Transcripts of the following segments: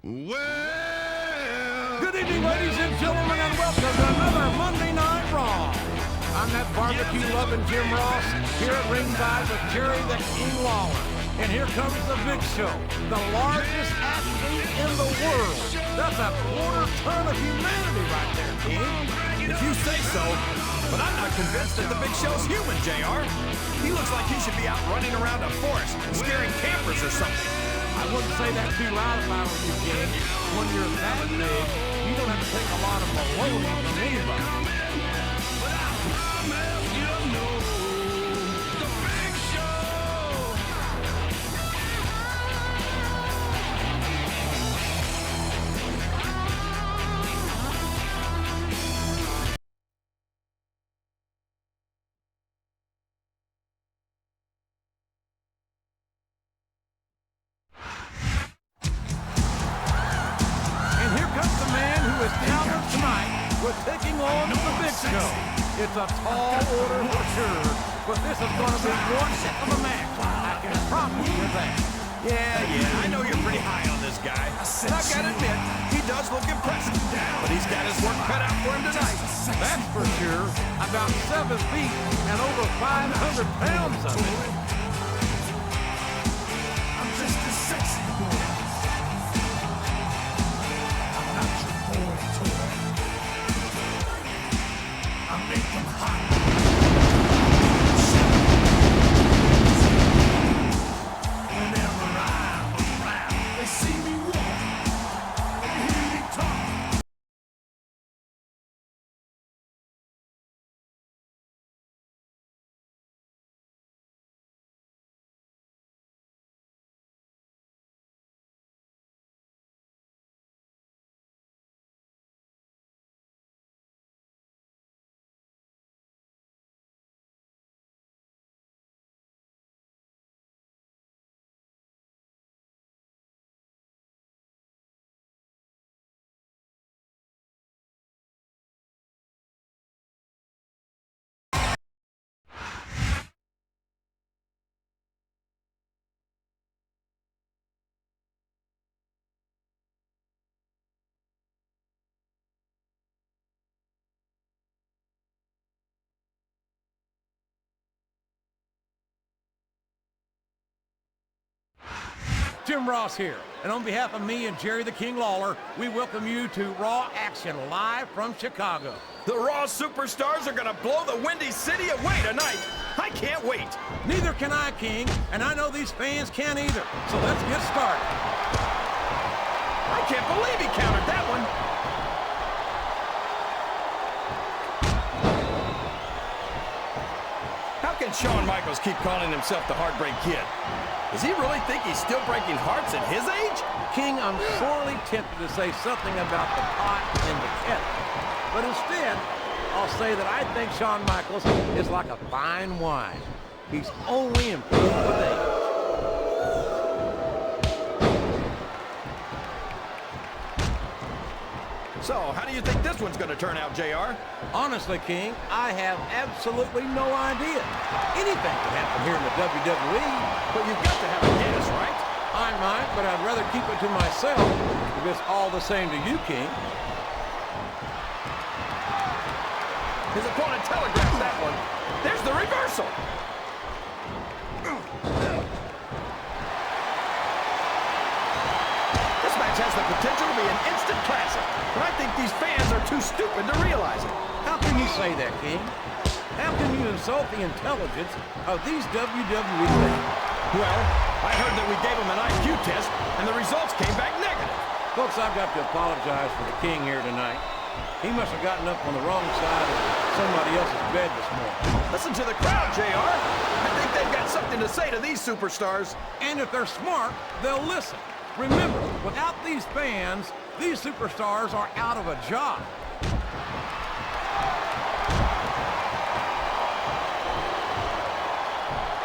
Well, good evening, ladies and gentlemen, and welcome to another Monday Night Raw. I'm that barbecue-loving Jim Ross here at ringside with Jerry the King Lawler. And here comes the big show, the largest athlete in the world. That's a quarter ton of humanity right there, King. If you say so, but I'm not convinced that the big show's human, JR. He looks like he should be out running around a forest, scaring campers or something. I wouldn't say that too loud if I were you, King. When you're that big, you don't have to take a lot of baloney from anybody. Taking on the big show. It's a tall order for sure, but this is going to be one heck of a match. I can promise you that. Yeah, I know you're pretty high on this guy. And I've got to admit, he does look impressive. But he's got his work cut out for him tonight. That's for sure. About 7 feet and over 500 pounds of it. I'm just a sexy boy. I'm not your boy toy. I make them hot. Whenever I'm around, they see me walk, they hear me talk. Jim Ross here, and on behalf of me and Jerry the King Lawler, we welcome you to Raw Action live from Chicago. The Raw superstars are gonna blow the Windy City away tonight. I can't wait. Neither can I, King, and I know these fans can't either, so let's get started. I can't believe he countered that one. How can can Shawn Michaels keep calling himself the Heartbreak Kid? Does he really think he's still breaking hearts at his age? King, I'm sorely tempted to say something about the pot and the kettle. But instead, I'll say that I think Shawn Michaels is like a fine wine. He's only improved with age. So, how do you think this one's going to turn out, JR? Honestly, King, I have absolutely no idea. Anything can happen here in the WWE. But you've got to have a guess, right? I might, but I'd rather keep it to myself if it's all the same to you, King. His opponent telegraphs that one. There's the reversal. This match has the potential to be an instant classic, but I think these fans are too stupid to realize it. How can you say that, King? How can you insult the intelligence of these WWE fans? Well, I heard that we gave them an IQ test, and the results came back negative. Folks, I've got to apologize for the King here tonight. He must have gotten up on the wrong side of somebody else's bed this morning. Listen to the crowd, JR. I think they've got something to say to these superstars. And if they're smart, they'll listen. Remember, without these fans, these superstars are out of a job.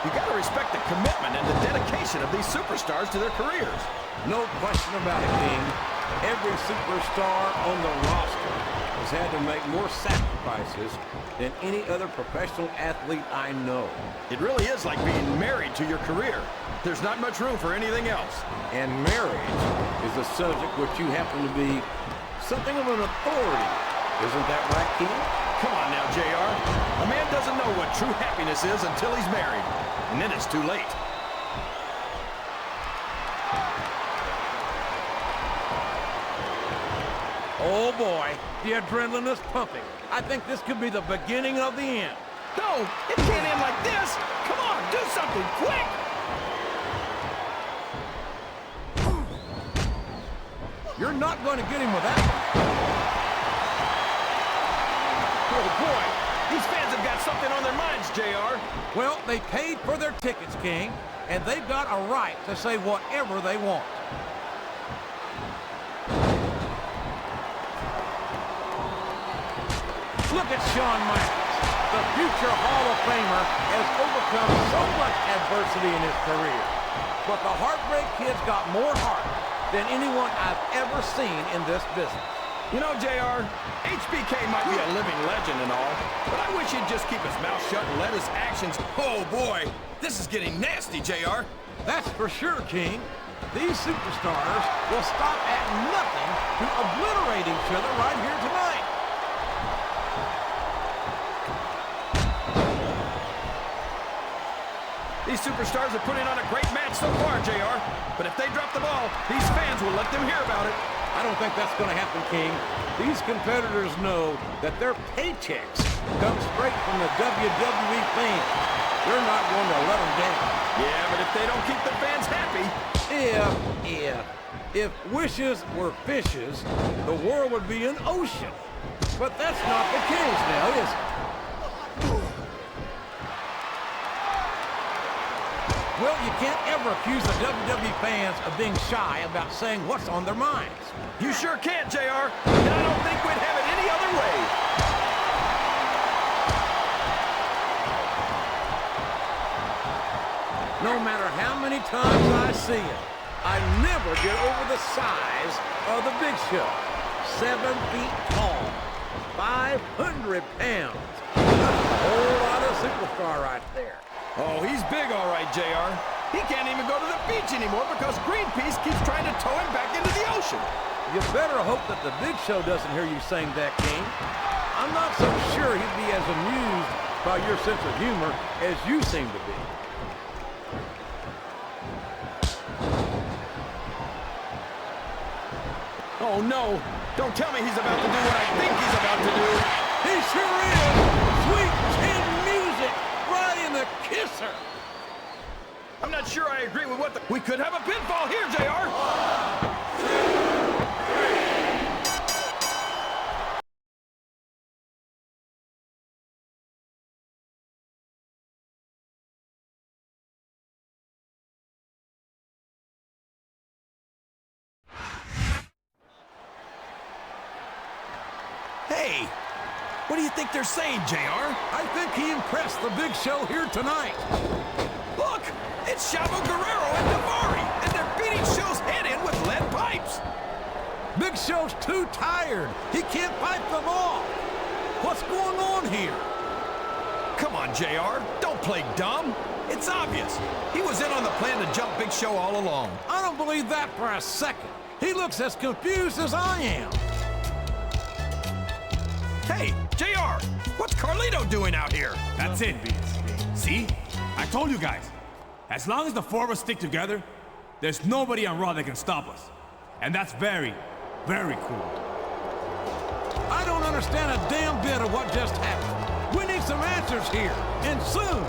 You got to respect the commitment and the dedication of these superstars to their careers. No question about it, King. Every superstar on the roster has had to make more sacrifices than any other professional athlete I know. It really is like being married to your career. There's not much room for anything else. And marriage is a subject which you happen to be something of an authority. Isn't that right, King? Come on now, JR. A man doesn't know what true happiness is until he's married. And then it's too late. Oh boy, the adrenaline is pumping. I think this could be the beginning of the end. No, it can't end like this. Come on, do something quick. You're not going to get him with that one. Oh boy, these fans have got something on their minds, JR. Well, they paid for their tickets, King, and they've got a right to say whatever they want. Look at Shawn Michaels. The future Hall of Famer has overcome so much adversity in his career. But the Heartbreak Kid's got more heart than anyone I've ever seen in this business. You know, JR, HBK might be a living legend and all, but I wish he'd just keep his mouth shut and let his actions... Oh, boy, this is getting nasty, JR. That's for sure, King. These superstars will stop at nothing to obliterate each other right here tonight. These superstars are putting on a great match so far, JR. But if they drop the ball, these fans will let them hear about it. I don't think that's going to happen, King. These competitors know that their paychecks come straight from the WWE fans. They're not going to let them down. Yeah, but if they don't keep the fans happy... If wishes were fishes, the world would be an ocean. But that's not the case now, is it? Well, you can't ever accuse the WWE fans of being shy about saying what's on their minds. You sure can't, JR. And I don't think we'd have it any other way. No matter how many times I see it, I never get over the size of the Big Show. 7 feet tall, 500 pounds. That's a whole lot of superstar right there. Oh, he's big all right, JR. He can't even go to the beach anymore because Greenpeace keeps trying to tow him back into the ocean. You better hope that the Big Show doesn't hear you saying that, King. I'm not so sure he'd be as amused by your sense of humor as you seem to be. Oh, no. Don't tell me he's about to do what I think he's about to do. He sure is. Sweet chin music right in the kisser. I'm not sure I agree with what the... We could have a pinfall here, JR. Hey! What do you think they're saying, JR? I think he impressed the Big Show here tonight. Look! It's Chavo Guerrero and Daivari, and they're beating Show's head in with lead pipes! Big Show's too tired. He can't pipe them off. What's going on here? Come on, JR. Don't play dumb. It's obvious. He was in on the plan to jump Big Show all along. I don't believe that for a second. He looks as confused as I am. Hey, JR, what's Carlito doing out here? That's it, Beats. See? I told you guys. As long as the four of us stick together, there's nobody on Raw that can stop us. And that's very, very cool. I don't understand a damn bit of what just happened. We need some answers here, and soon.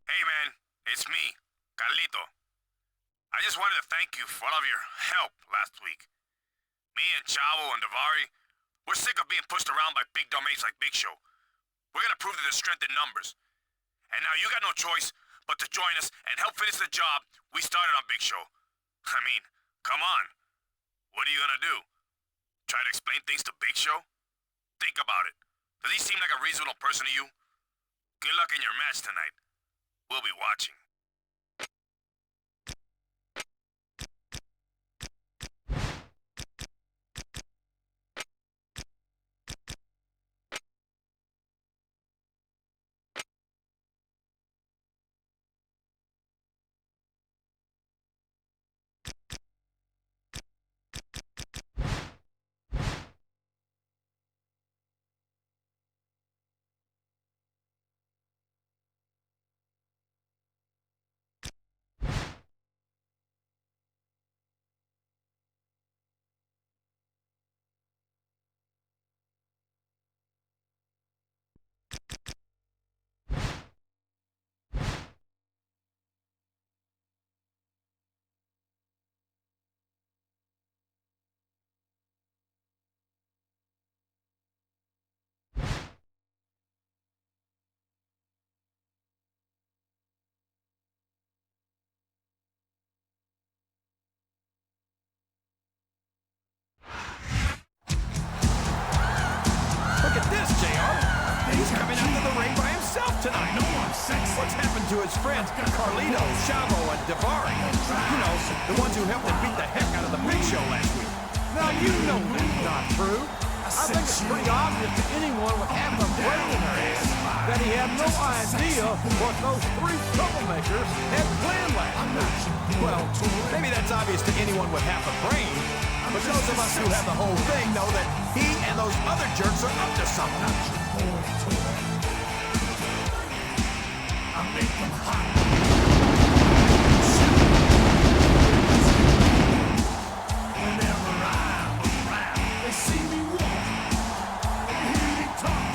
Hey man, it's me, Carlito. I just wanted to thank you for all of your help last week. Me and Chavo and Daivari, we're sick of being pushed around by big dumb apes like Big Show. We're gonna prove that there's strength in numbers. And now you got no choice but to join us and help finish the job we started on Big Show. I mean, come on. What are you gonna do? Try to explain things to Big Show? Think about it. Does he seem like a reasonable person to you? Good luck in your match tonight. We'll be watching. Look at this, JR. He's coming out of the ring by himself tonight. No one sexy. What's happened to his friends, Carlito, Chavo, and Daivari? You know, the ones who helped him beat the heck out of the Big Show last week. Now you know that's not true. I think it's pretty obvious to anyone with half a brain in their head that he had no idea what those three troublemakers had planned last night. Well, maybe that's obvious to anyone with half a brain, but those of us who have the whole thing know that he and those other jerks are up to something. I make them hot. Whenever I'm around, they see me walk and hear me talk.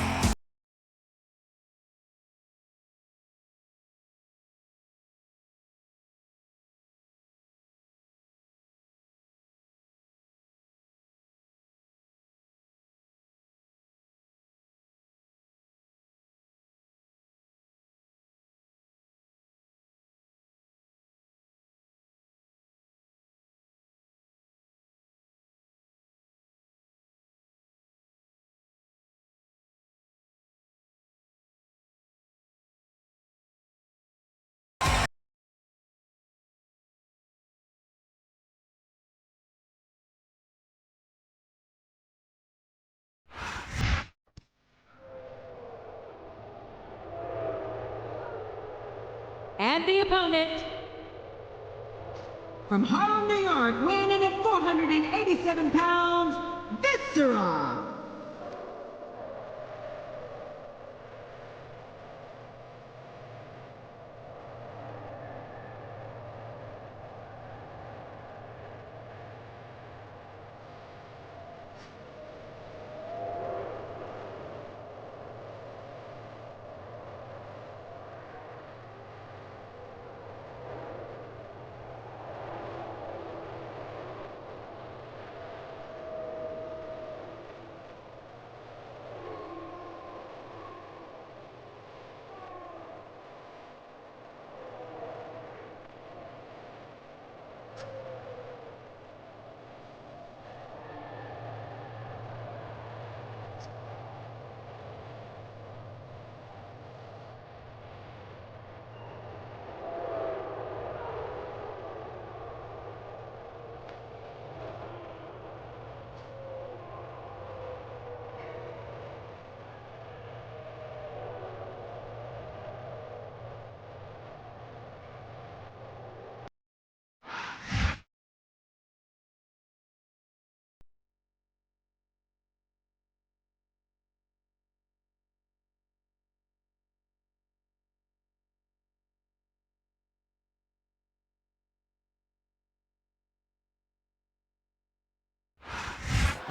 And the opponent, from Harlem, New York, weighing in at 487 pounds, Viscera.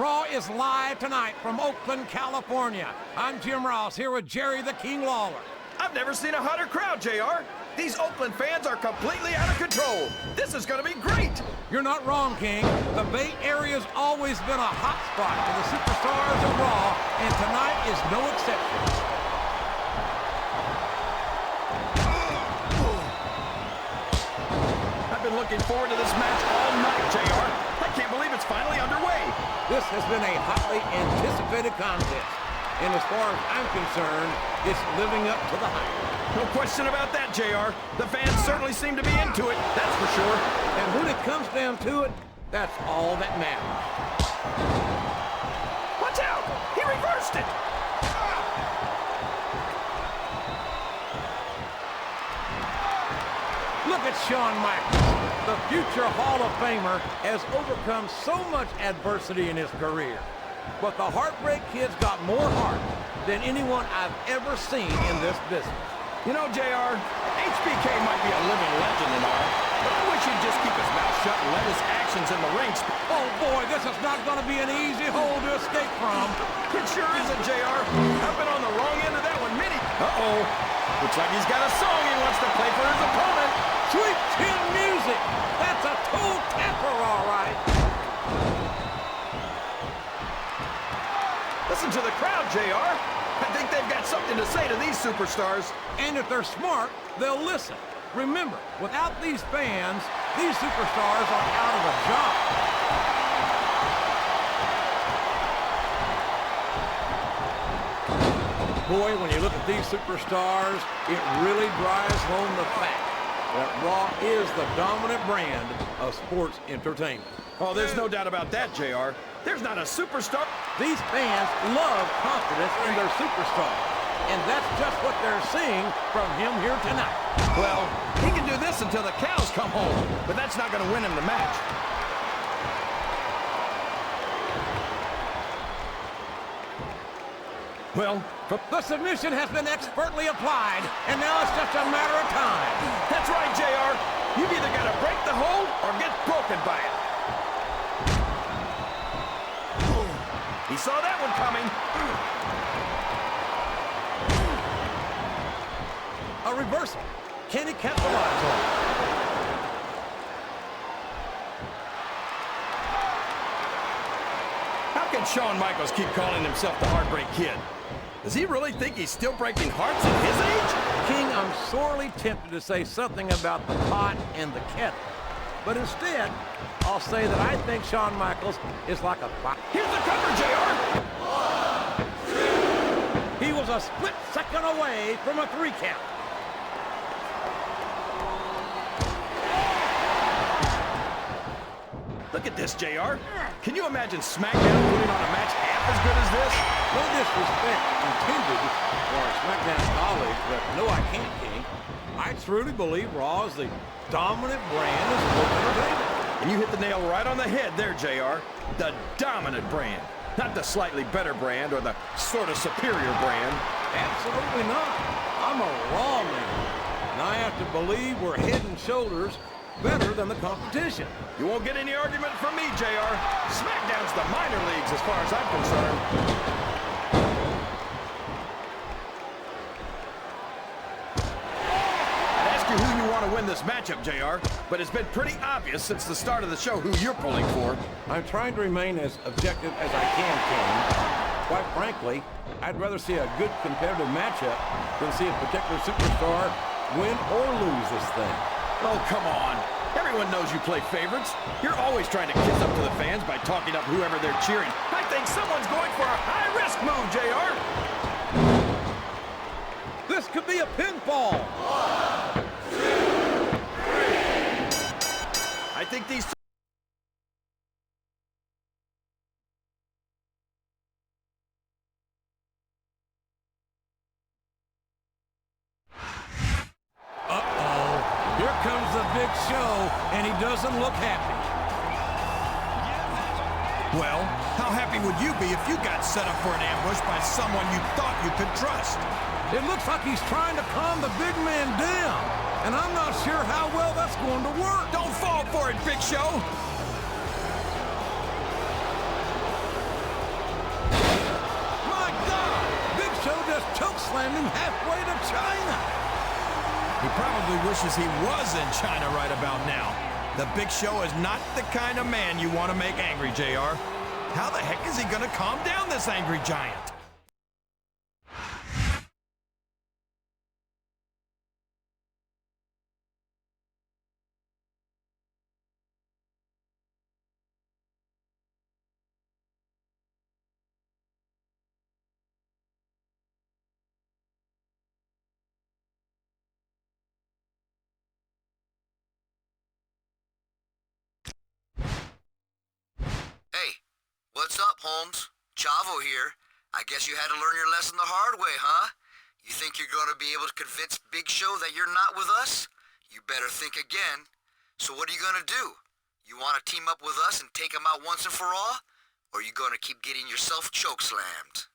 Raw is live tonight from Oakland, California. I'm Jim Ross here with Jerry the King Lawler. I've never seen a hotter crowd, JR. These Oakland fans are completely out of control. This is gonna be great. You're not wrong, King. The Bay Area's always been a hot spot for the superstars of Raw, and tonight is no exception. I've been looking forward to this match all night, JR. I can't believe it's finally underway. This has been a hotly anticipated contest, and as far as I'm concerned, it's living up to the hype. No question about that, JR. The fans certainly seem to be into it, that's for sure. And when it comes down to it, that's all that matters. Watch out! He reversed it! Look at Shawn Michaels. The future Hall of Famer has overcome so much adversity in his career. But the Heartbreak Kid's got more heart than anyone I've ever seen in this business. You know, JR, HBK might be a living legend and all, but I wish he'd just keep his mouth shut and let his actions in the ring speak. Oh boy, this is not going to be an easy hole to escape from. It sure isn't, JR. I've been on the wrong end of that one many. Uh-oh. Looks like he's got a song he wants to play for his opponent. Sweet chin music. That's a toe tapper, all right. Listen to the crowd, JR. I think they've got something to say to these superstars. And if they're smart, they'll listen. Remember, without these fans, these superstars are out of a job. Boy, when you look at these superstars, it really drives home the fact that Raw is the dominant brand of sports entertainment. Oh, there's no doubt about that, JR. There's not a superstar. These fans love confidence in their superstar, and that's just what they're seeing from him here tonight. Well, he can do this until the cows come home, but that's not going to win him the match. Well, the submission has been expertly applied, and now it's just a matter of time. That's right, JR. You've either got to break the hold or get broken by it. He saw that one coming. A reversal. Can he capitalize on it? How can Shawn Michaels keep calling himself the Heartbreak Kid? Does he really think he's still breaking hearts at his age? King, I'm sorely tempted to say something about the pot and the kettle. But instead, I'll say that I think Shawn Michaels is like a pot. Here's the cover, JR! 1, 2. He was a split second away from a 3 count. Look at this, JR. Can you imagine SmackDown putting on a match half as good as this? No disrespect intended for our SmackDown colleagues, but no, I can't, King. I truly believe Raw is the dominant brand of sports entertainment. And you hit the nail right on the head there, JR. The dominant brand. Not the slightly better brand or the sort of superior brand. Absolutely not. I'm a Raw man, and I have to believe we're head and shoulders better than the competition. You won't get any argument from me, JR. SmackDown's the minor leagues as far as I'm concerned. I'd ask you who you want to win this matchup, JR, but it's been pretty obvious since the start of the show who you're pulling for. I'm trying to remain as objective as I can, King. Quite frankly, I'd rather see a good competitive matchup than see a particular superstar win or lose this thing. Oh, come on. Everyone knows you play favorites. You're always trying to kiss up to the fans by talking up whoever they're cheering. I think someone's going for a high-risk move, JR. This could be a pinfall. 1, 2, 3. I think these... Here comes the big show, and he doesn't look happy. Well, how happy would you be if you got set up for an ambush by someone you thought you could trust? It looks like he's trying to calm the big man down, and I'm not sure how well that's going to work. Don't fall for it, Big Show! just chokeslammed him halfway to China. He probably wishes he was in China right about now. The Big Show is not the kind of man you want to make angry, JR. How the heck is he going to calm down this angry giant? What's up, Holmes? Chavo here. I guess you had to learn your lesson the hard way, huh? You think you're gonna be able to convince Big Show that you're not with us? You better think again. So what are you gonna do? You wanna team up with us and take him out once and for all? Or are you gonna keep getting yourself chokeslammed?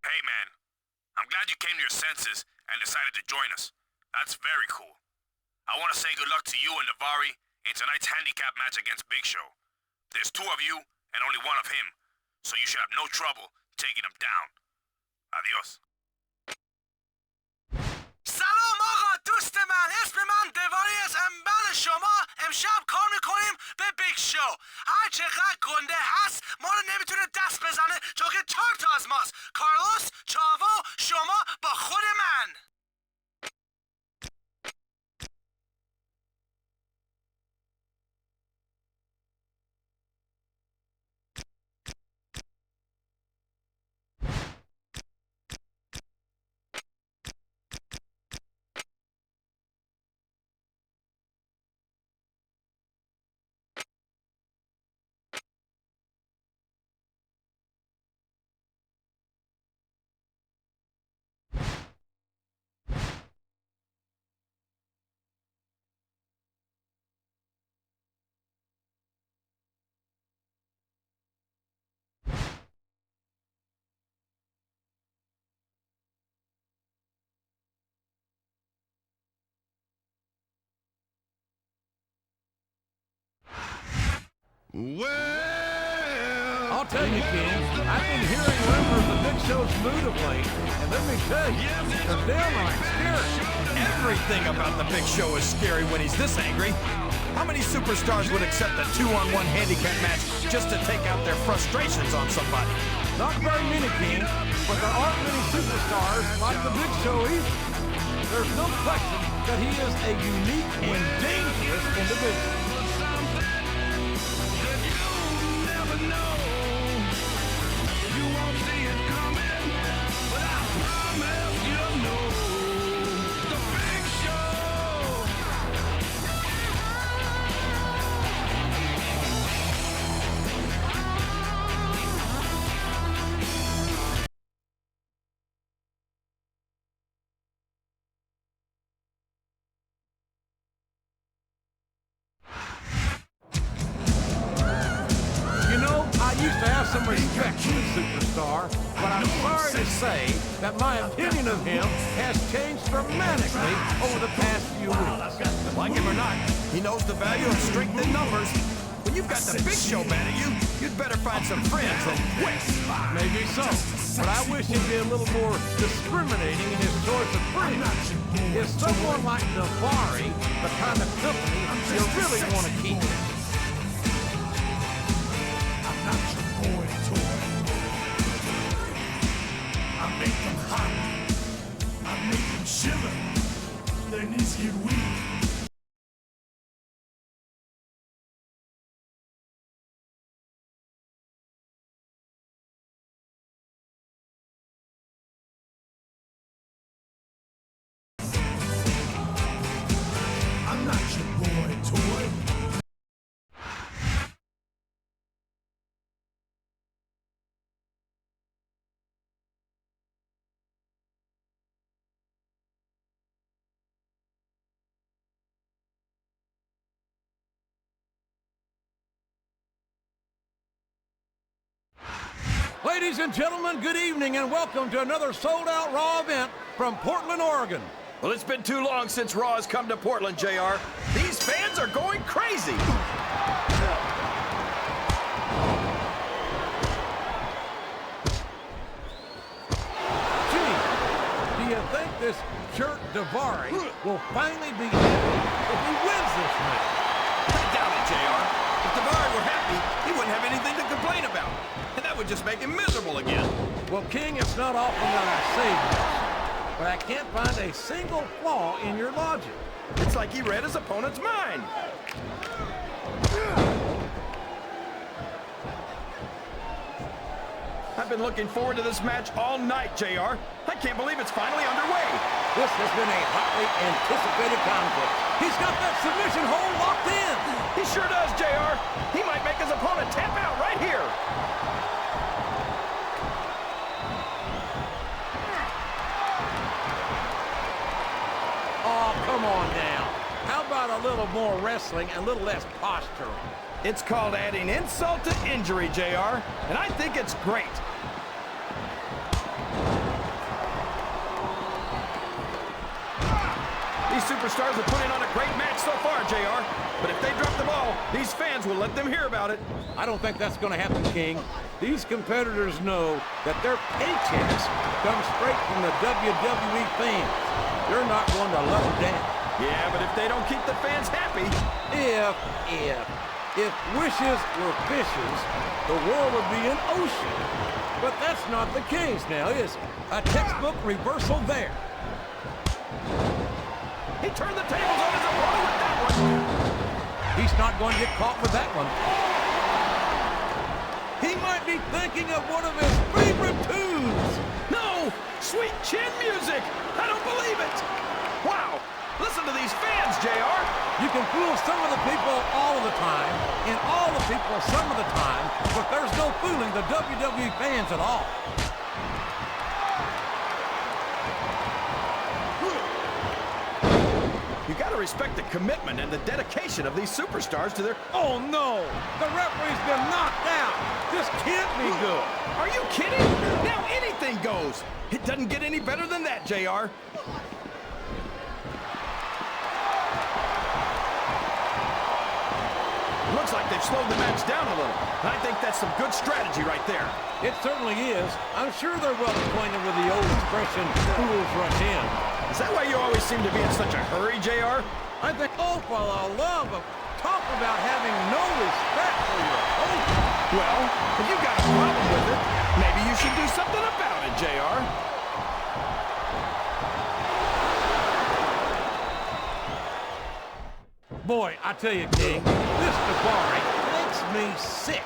Hey man, I'm glad you came to your senses and decided to join us. That's very cool. I want to say good luck to you and Navari in tonight's handicap match against Big Show. There's two of you and only one of him, so you should have no trouble taking him down. Adios. سلام آقا دوست من اسم من دواری از انبل شما امشب کار میکنیم به بیگ شو هر چقدر گنده هست ما رو نمیتونه دست بزنه چون که 4 تا از ماست کارلوس چاوو شما با خود من Well, I'll tell you, King, I've been hearing rumors of Big Show's mood of late, and let me tell you, they're downright scary. Everything about the Big Show is scary when he's this angry. How many superstars would accept a 2-on-1 handicap match just to take out their frustrations on somebody? Not very many, King, but there aren't many superstars like the Big Show either. There's no question that he is a unique and dangerous individual. I used to have some respect for the superstar, but I'm sorry to say that my opinion of him has changed dramatically over the past few weeks. Like him or not, he knows the value of strength in numbers. When you've got the Big Show mad at you, you'd better find some friends and quit. Maybe so, but I wish he'd be a little more discriminating in his choice of friends. Is someone like Navari the kind of company you really want to keep? Not your boy toy. I make them hot. I make them shiver. Their knees get weak. Ladies and gentlemen, good evening and welcome to another sold-out Raw event from Portland, Oregon. Well, it's been too long since Raw has come to Portland, JR. These fans are going crazy. Gee, do you think this jerk Daivari will finally be happy if he wins this match? I doubt it, JR. If Daivari were happy, he wouldn't have anything to complain about. And that would just make him miserable again. Well, King, it's not often that I say this, but I can't find a single flaw in your logic. It's like he read his opponent's mind. I've been looking forward to this match all night, JR. I can't believe it's finally underway. This has been a hotly anticipated conflict. He's got that submission hold locked in. He sure does, JR. He might make his opponent tap out right here. Oh, come on now. How about a little more wrestling and a little less posturing? It's called adding insult to injury, JR, and I think it's great. These superstars are putting on a great match so far, JR, but if they drop the ball, these fans will let them hear about it. I don't think that's going to happen, King. These competitors know that their paychecks come straight from the WWE fans. They're not going to let them down. Yeah, but if they don't keep the fans happy... If wishes were fishes, the world would be an ocean. But that's not the case now, is it? A textbook reversal there. He turned the tables on his opponent with that one. He's not going to get caught with that one. He might be thinking of one of his favorite tunes. No! Sweet chin music! I don't believe it! Wow! Listen to these fans, JR! You can fool some of the people all of the time, and all the people some of the time, but there's no fooling the WWE fans at all. You gotta respect the commitment and the dedication of these superstars to their... Oh no! The referee's been knocked out! This can't be good! Are you kidding? Now anything goes! It doesn't get any better than that, JR. Looks like they've slowed the match down a little. I think that's some good strategy right there. It certainly is. I'm sure they're well acquainted with the old expression, fools rush in. Is that why you always seem to be in such a hurry, JR? I think, oh, for the love of... Talk about having no respect for your opponent. Well, if you've got a problem with it, maybe you should do something about it, JR. Boy, I tell you, King, this Daivari makes me sick.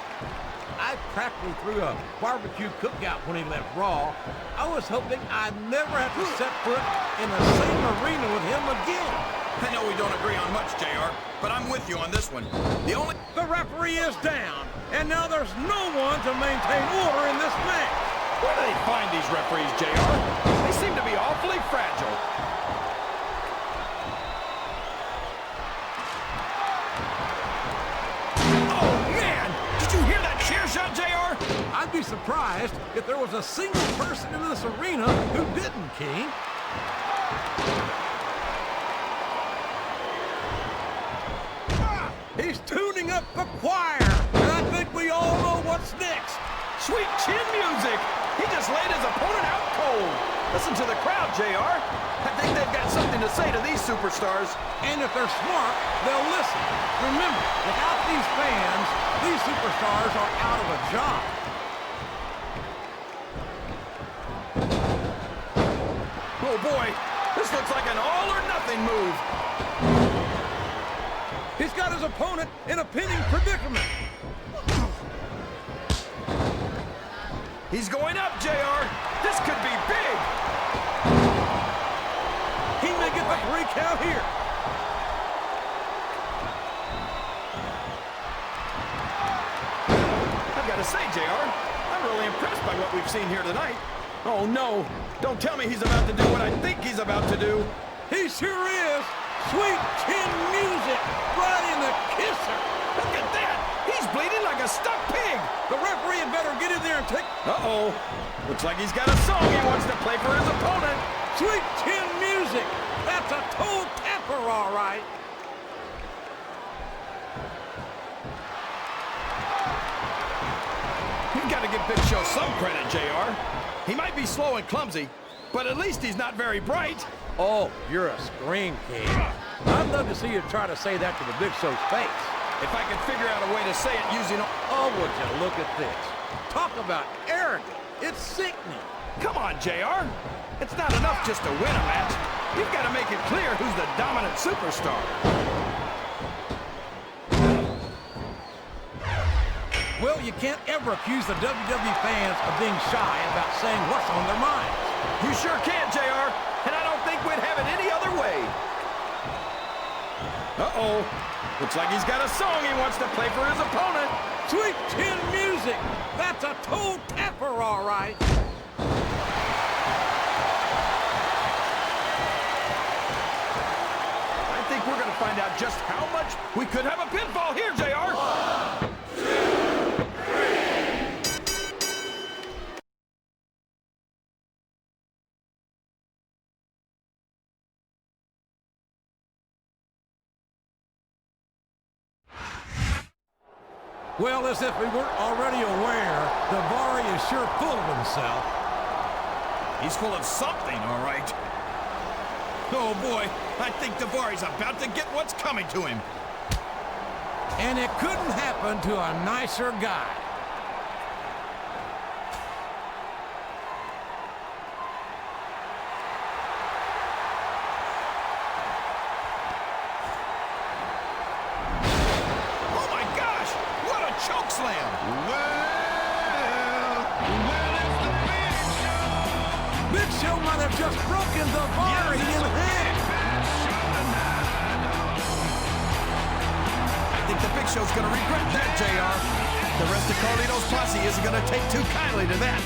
I practically threw a barbecue cookout when he left Raw. I was hoping I'd never have to set foot in the same arena with him again. I know we don't agree on much, JR, but I'm with you on this one. The referee is down, and now there's no one to maintain order in this match. Where do they find these referees, JR? They seem to be awfully fragile. Shot, JR? I'd be surprised if there was a single person in this arena who didn't, King. He's tuning up the choir, and I think we all know what's next. Sweet chin music! He just laid his opponent out cold. Listen to the crowd, JR. I think they've got something to say to these superstars. And if they're smart, they'll listen. Remember, without these fans, these superstars are out of a job. Oh boy, this looks like an all-or-nothing move. He's got his opponent in a pinning predicament. He's going up, JR. This could be big. He may get the 3 count here. I've got to say, JR, I'm really impressed by what we've seen here tonight. Oh, no. Don't tell me he's about to do what I think he's about to do. He sure is. Sweet chin music right in the kisser. Look at that. He's He's bleeding like a stuck pig. The referee had better get in there and take... Uh-oh. Looks like he's got a song he wants to play for his opponent. Sweet chin music. That's a toe tapper, all right. You've got to give Big Show some credit, JR. He might be slow and clumsy, but at least he's not very bright. Oh, you're a scream king. I'd love to see you try to say that to the Big Show's face. If I could figure out a way to say it using... Oh, would you look at this. Talk about arrogant. It's sickening. Come on, JR. It's not enough just to win a match. You've got to make it clear who's the dominant superstar. Well, you can't ever accuse the WWE fans of being shy about saying what's on their minds. You sure can, JR, and I don't think we'd have it any other way. Uh-oh. Looks like he's got a song he wants to play for his opponent. Sweet chin music. That's a toe tapper, all right. I think we're going to find out just how much we could have a pinfall here, JR. 1, 2, 3. Well, as if we weren't already aware, Davari is sure full of himself. He's full of something, all right. Oh, boy. I think Davari's about to get what's coming to him. And it couldn't happen to a nicer guy. Oh, my gosh! What a choke slam! Big Show might have just broken Davari in half. I think the Big Show's going to regret that, JR. The rest of Carlito's posse isn't going to take too kindly to that.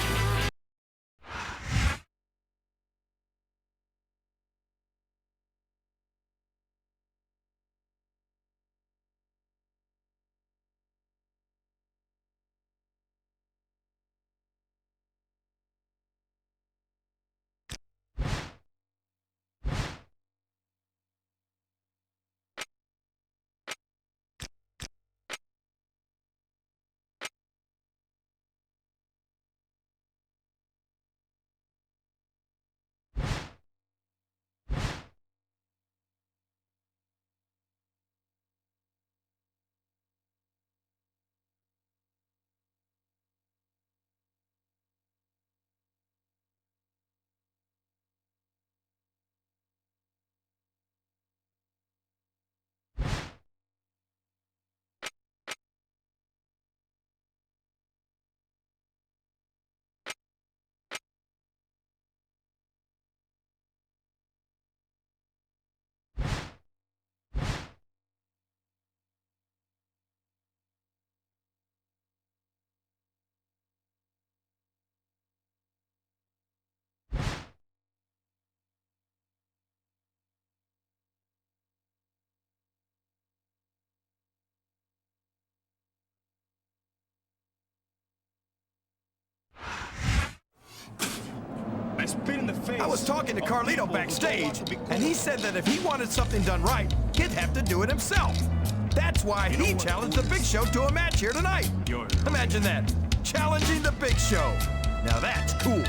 I was talking to Carlito backstage, and he said that if he wanted something done right, he'd have to do it himself. That's why he challenged the Big Show to a match here tonight. Imagine that, challenging the Big Show. Now that's cool.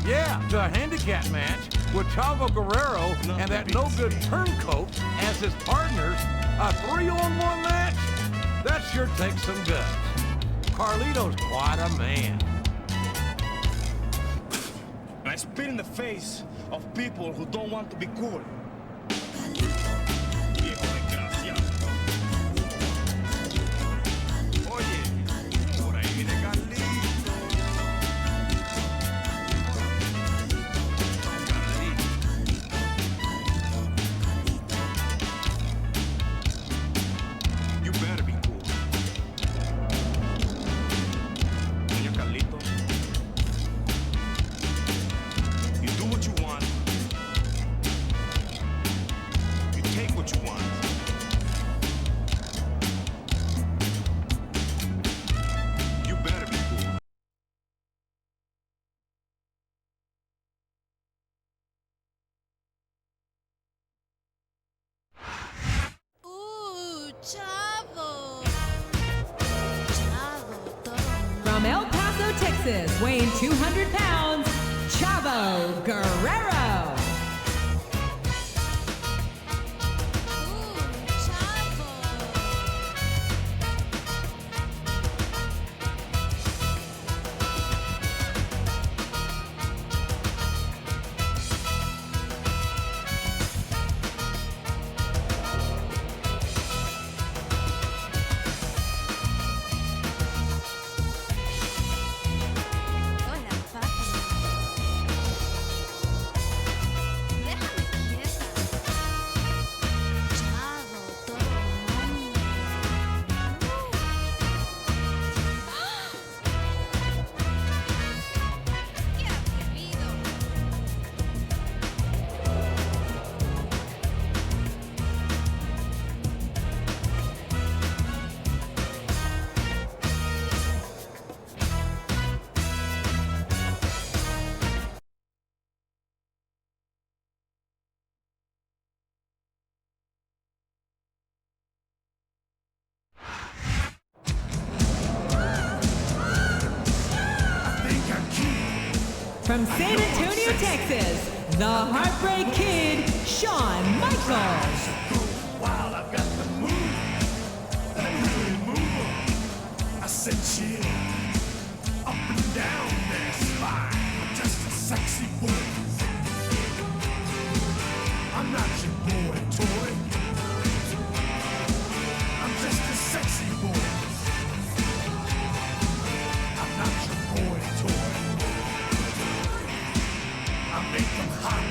Yeah, to a handicap match with Chavo Guerrero and that no-good turncoat as his partners. A 3-on-1 match? That sure takes some guts. Carlito's quite a man. I spit in the face of people who don't want to be cool. You better be cool. Señor Carlito, you do what you want. Texas, weighing 200 pounds, Chavo Guerrero. From San Antonio, Texas, the Heartbreak Kid, Shawn Michaels. Wild, I've got the move. I really move. I said chill. Up and down their spine. I'm just a sexy boy. I'm not your boy toy. I'm just a sexy boy. I'm not your boy toy. I make them hot.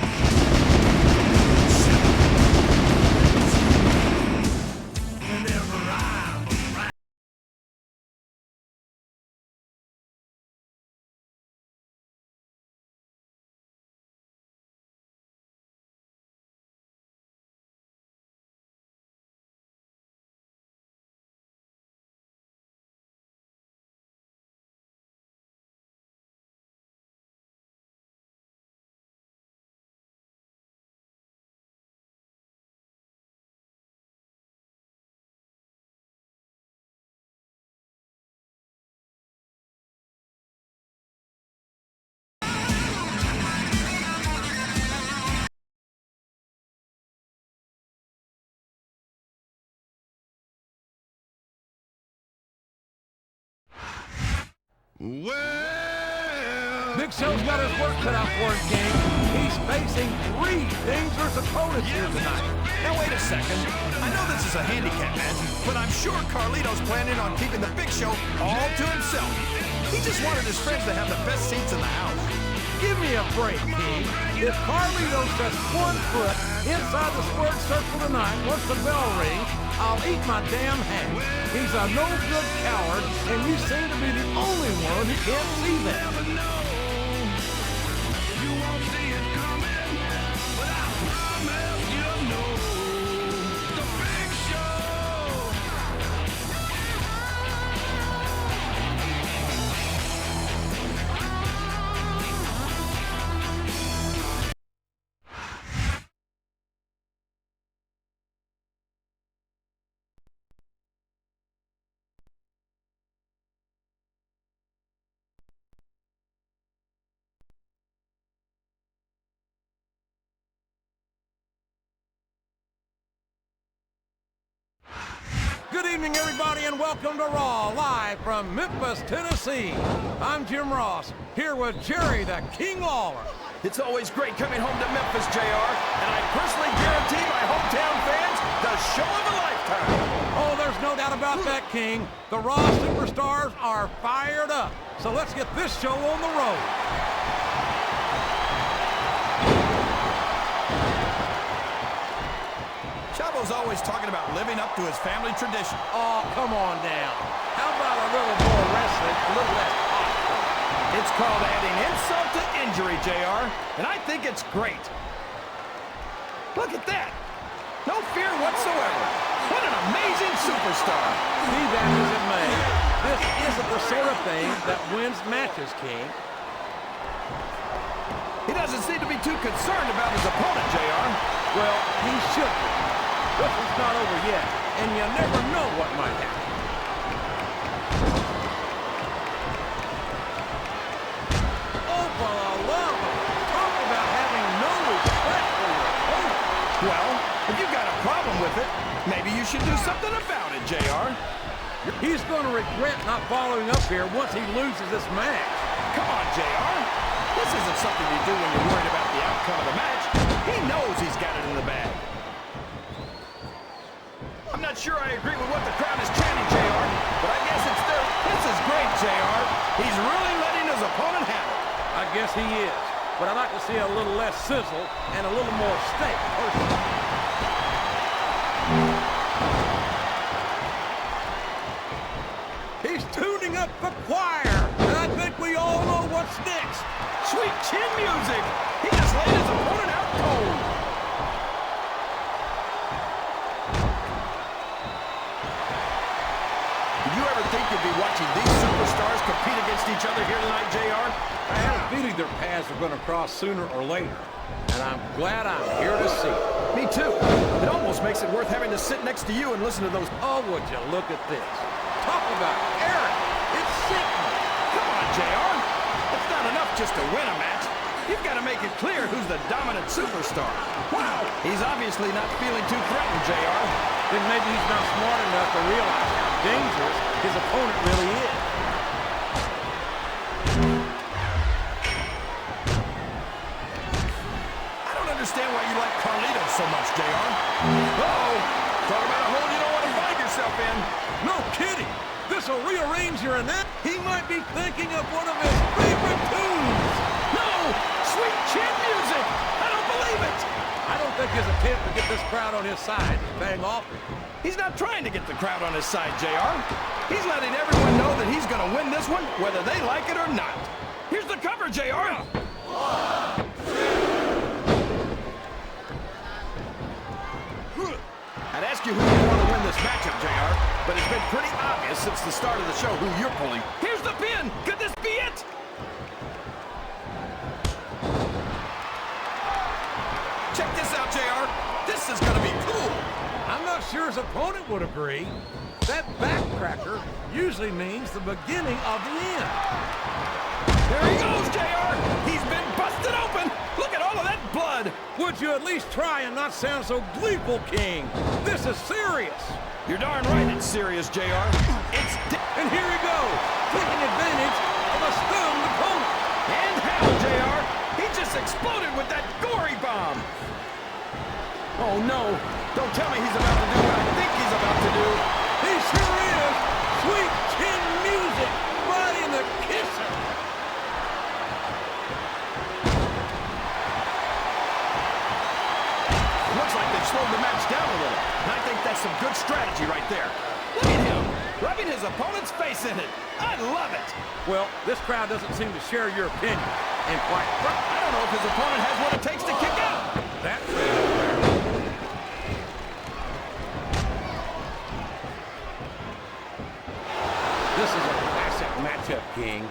Whenever I'm around. Well, Big Show's got his work cut out for his game. He's facing 3 dangerous opponents here tonight. Now wait a second. I know this is a handicap match, but I'm sure Carlito's planning on keeping the Big Show all to himself. He just wanted his friends to have the best seats in the house. Give me a break, King. If Carlito sets 1 foot inside the squared circle tonight, once the bell rings, I'll eat my damn hat. He's a no-good coward, and you seem to be the only one who can't see that. Good evening, everybody, and welcome to Raw, live from Memphis, Tennessee. I'm Jim Ross, here with Jerry the King Lawler. It's always great coming home to Memphis, JR, and I personally guarantee my hometown fans the show of a lifetime. Oh, there's no doubt about that, King. The Raw superstars are fired up, so let's get this show on the road. Chavo's always talking about living up to his family tradition. Oh, come on now. How about a little more wrestling, a little less talk? It's called adding insult to injury, JR, and I think it's great. Look at that. No fear whatsoever. What an amazing superstar. Be that as it may, this isn't the sort of thing that wins matches, King. He doesn't seem to be too concerned about his opponent, JR. Well, he should be. This is not over yet, and you never know what might happen. Well, if you've got a problem with it, maybe you should do something about it, JR. He's going to regret not following up here once he loses this match. Come on, JR. This isn't something you do when you're worried about the outcome of the match. He knows he's got it in the bag. I'm not sure I agree with what the crowd is chanting, JR, but I guess it's their... This is great, JR. He's really letting his opponent have it. I guess he is, but I'd like to see a little less sizzle and a little more steak, personally. He's tuning up the choir, and I think we all know what's next. Sweet chin music. He just laid his opponent out cold. Did you ever think you'd be watching these superstars compete against each other here tonight, JR? I had a feeling their paths were going to cross sooner or later, and I'm glad I'm here to see it. Me too. It almost makes it worth having to sit next to you and listen to those... Oh, would you look at this. Talk about Eric. It's sickening. Come on, JR. It's not enough just to win a match. You've got to make it clear who's the dominant superstar. Wow. He's obviously not feeling too threatened, JR. Then maybe he's not smart enough to realize how dangerous his opponent really is. I don't understand why you like Carlito so much, JR. Uh-oh. Talk about a hole you don't want to find yourself in. No kidding. This'll rearrange your net. He might be thinking of one of his favorite tunes. No! Sweet chin music! I don't believe it! I don't think his attempt to get this crowd on his side is paying off. He's not trying to get the crowd on his side, JR. He's letting everyone know that he's going to win this one, whether they like it or not. Here's the cover, JR. I'd ask you who you want to win this matchup, JR, but it's been pretty obvious since the start of the show who you're pulling. Here's the pin! Could this be it? Check this out, JR. This is going to be cool. I'm not sure his opponent would agree. That backcracker usually means the beginning of the end. There he goes, JR. He's been busted open. Look at all of that blood. Would you at least try and not sound so gleeful, King? This is serious. You're darn right it's serious, JR. It's... And here he goes, taking advantage of a stunned opponent. And how, JR? He just exploded with that gory bomb. Oh, no. Don't tell me he's about to do what I think he's about to do. He sure is. Sweet chin music right in the kisser. Looks like they've slowed the match down a little. And I think that's some good strategy right there. Look at him, rubbing his opponent's face in it. I love it. Well, this crowd doesn't seem to share your opinion. And quite frankly, I don't know if his opponent has what it takes to kick out. That's This is a classic matchup, King.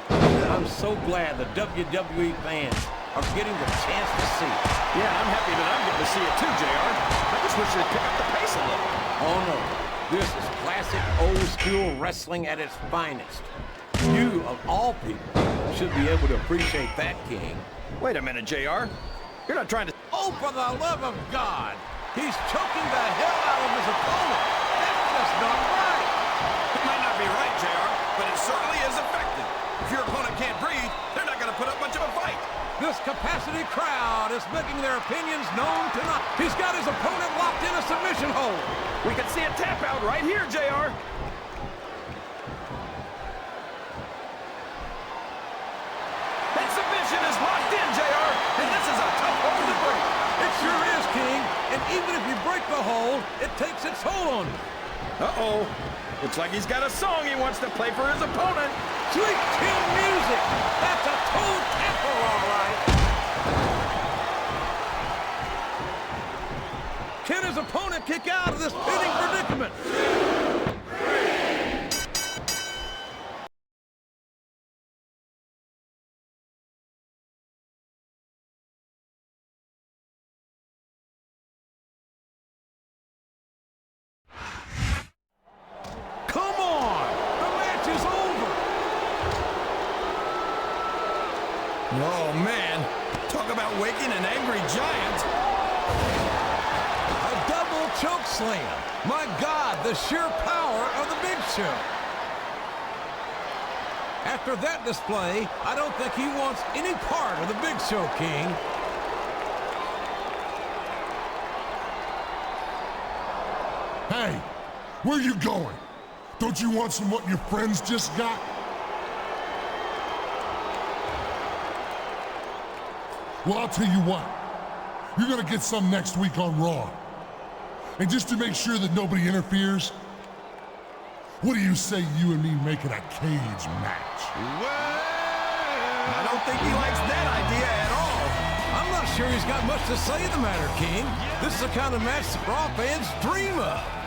I'm so glad the WWE fans are getting the chance to see it. Yeah, I'm happy that I'm getting to see it too, JR. I just wish they'd pick up the pace a little. Oh, no. This is classic old-school wrestling at its finest. You, of all people, should be able to appreciate that, King. Wait a minute, JR. You're not trying to... Oh, for the love of God! He's choking the hell out of his opponent. That's just not right. It might not be right, JR, but it certainly is effective. If your opponent can't breathe, they're not going to put up much of a fight. This capacity crowd is making their opinions known tonight. He's got his opponent locked in a submission hold. We can see a tap out right here, JR. That submission is locked in, JR, and this is a tough hold to break. It sure is, King. And even if you break the hold, it takes its toll on you. Uh-oh. Looks like he's got a song he wants to play for his opponent. Sweet chin music. That's a toe tapper, all right. Can his opponent kick out of this pinning predicament? Come on! The match is over! Oh, man. Talk about waking an angry giant. choke slam. My God, the sheer power of the Big Show. After that display, I don't think he wants any part of the Big Show, King. Hey, where you going? Don't you want some what your friends just got? Well, I'll tell you what. You're gonna get some next week on Raw. And just to make sure that nobody interferes, what do you say you and me make it a cage match? I don't think he likes that idea at all. I'm not sure he's got much to say in the matter, King. This is the kind of match that Raw fans dream of.